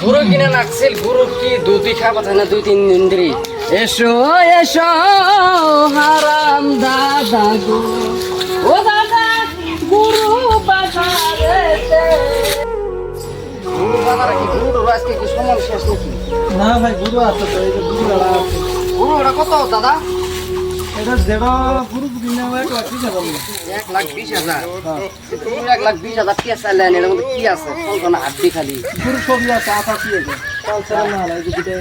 গুরু কিনে লাগছিল গুরু কি দুধ খাওয়া পাচ্ছে না 2-3 দিন ধরে এসো এসো হারাম দাদা গো ও দাদা গুরু বাজারেতে গুরু বাজারে কি গুরু আজকে কি সময় শেষ নাকি না ভাই গুরু আছে তো এই যে গুরু লড়া আছে গুরু এটা কত দাদা এটা যেটা গুরু কিনে 1,20,000 গুরু 1,20,000 কি আছে লেন এর মধ্যে কি আছে কোন হাড্ডি খালি গুরু ছবি আছে আটা কি আছে কালচার না লাগে যেটা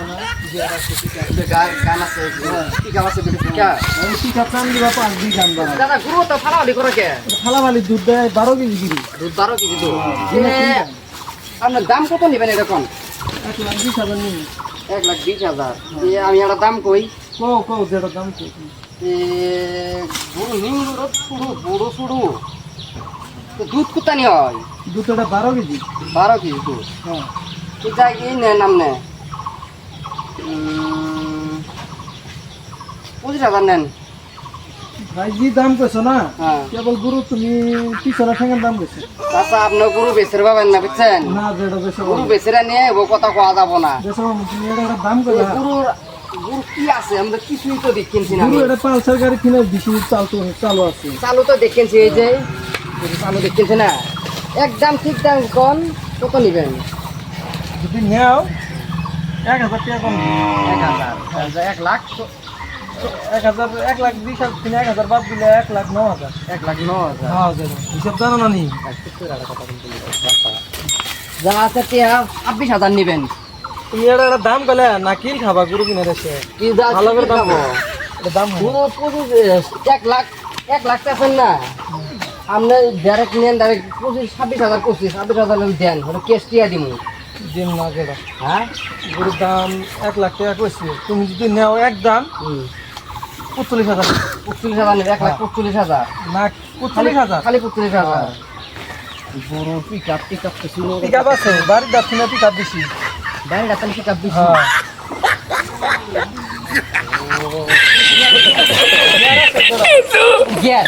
না যে আছে যে গান আছে কি গান আছে বিটা আমি কি কাটান দিবা 5 দিন গান বানা দাদা গুরু তো ফালালি করে কে ফালাবালি দুধ দেয় 12 কেজি দিবি দুধ 12 কেজি দুধ আপনার দাম কত নেবেন এরকম 1,20,000 নিন 1,20,000 আমি একটা দাম কই কো যেটা দাম কই গুরু নিঙ্গুর বড় শুরু তো দুধ কুতানি হয় দুধটা 12 কেজি 12 কেজি দুধ হ্যাঁ তো যাই কি নে নাম নে 25,000 নেন ভাই জি দাম কইছো না হ্যাঁ কেবল গুরু তুমি পিছনে ঠেঙ্গার দাম কইছো চাচা আপনার গুরু বেচের পাবেন না বুঝছেন না যেটা বেশি গুরু বেচেরা নিয়ে ও কথা কোয়া যাব না বেশি তুমি এটা দাম কইলা গুরুর গুরু কি আছে আমরা কিছুই তো দেখেছি না গুরু এটা পালসার গাড়ি কিনে বেশি চালু আছে চালু তো দেখেছি এই যে চালু দেখেছি না একদম ঠিক দাম কোন কত নেবেন যদি নেও 1,000 টাকা কম 1,000 1 লাখ 1,20,000 কিনে 1,000 বাদ দিলে 1,09,000 1,09,000 হ্যাঁ হিসাব জানো না নি যা আছে টিয়া 26,000 নেবেন তুমি এটা দাম কইলে না কিল খাবা গুরু কিনে দেশে কি দাম ভালো করে দাম খাবো? এটা দাম পুরো 1 লাখ আছেন না আপনি ডাইরেক্ট নেন ডাইরেক্ট 26,000 26,000 দেন ওটা কেস টিয়া দিমু দিন না যেটা হ্যাঁ গুরুর দাম 1 লাখ টাকা কইছি তুমি যদি নেও একদম 45,000 45,000 নেবে 1,45,000 না 45,000 খালি 45,000 বড় পিকআপ তো ছিল পিকআপ আছে বাড়ির দাম কিনে পিকআপ দিছি বাইরে তাহলে পিকআপ দিছি হ্যাঁ গ্যাস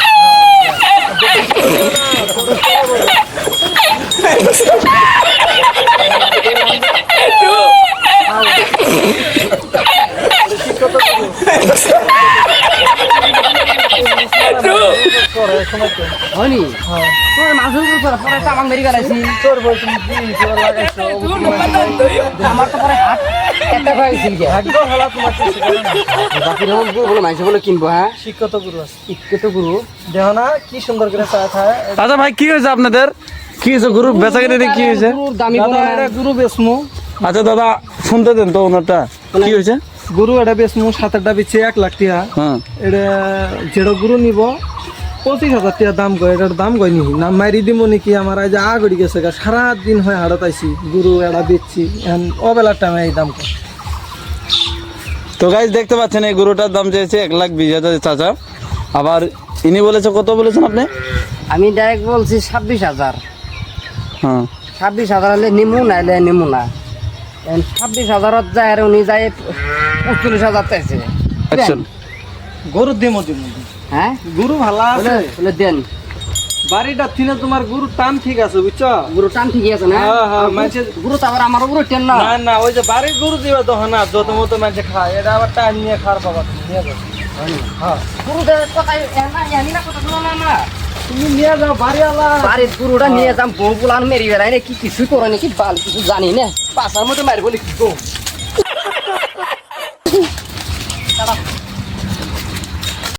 হয়নি তোর মাঝে পরে তামাং মেরি গেলাইছি তোর বই তুমি দি তোর লাগাইছো আমার তো পরে হাত একটা হয়েছিল গে একদম হলা তোমার বাকি রকম গুরু বলে মাইছে বলে কিনবো হ্যাঁ শিক্ষত গুরু আছে শিক্ষিত গুরু দেখো না কি সুন্দর করে চা খায় আচ্ছা ভাই কি হয়েছে আপনাদের কি হয়েছে গরু বেচা কিনে কি হয়েছে গুরুর দামি দাদা বলে এটা গুরু বেসমু আচ্ছা দাদা শুনতে দেন তো ওনারটা কি হয়েছে গুরু এটা বেসমু 7-8টা বিছে 1 লাখ টাকা হ্যাঁ এটা যেটা গুরু নিব 25,000 টাকা দাম কয় এটার দাম কয় নি নাম মারি দিব নাকি আমার আজ আগড়ি গেছে সারা দিন হয় হাড়ত আইছি গুরু এটা বেচছি এখন অবেলার টাইমে এই দাম কয় তো গাইজ দেখতে পাচ্ছেন এই গরুটার দাম চেয়েছে 1,20,000 চাচা আবার ইনি বলেছে কত বলেছেন আপনি আমি ডাইরেক্ট বলছি 26,000 হ্যাঁ 26,000 হলে নিমু নাইলে নিমু না 26,000 যায় আর উনি যায় 45,000 চাইছে আচ্ছা গরুর দিমো হ্যাঁ গুরু ভালো আছে বলে দেন বাড়িটা থিনে তোমার গুরু টান ঠিক আছে বুঝছো গুরু টান ঠিকই আছে না হ্যাঁ হ্যাঁ মানুষের গুরু তো আবার আমার উপরে টেন না না না ওই যে বাড়ির গরু দিবা তো না যত মতো মানুষ খায় এটা আবার টান নিয়ে খাওয়ার বাবা তুমি নিয়ে যাও হ্যাঁ গুরু কথা জানি না কথা শুনো না না তুমি নিয়ে যাও বাড়িওয়ালা বাড়ির গুরুটা নিয়ে যাম বউ বুলান মেরি বেড়াই না কি কিছুই করে নাকি বাল কিছু জানি না পাশার মধ্যে মারি বলে কি গো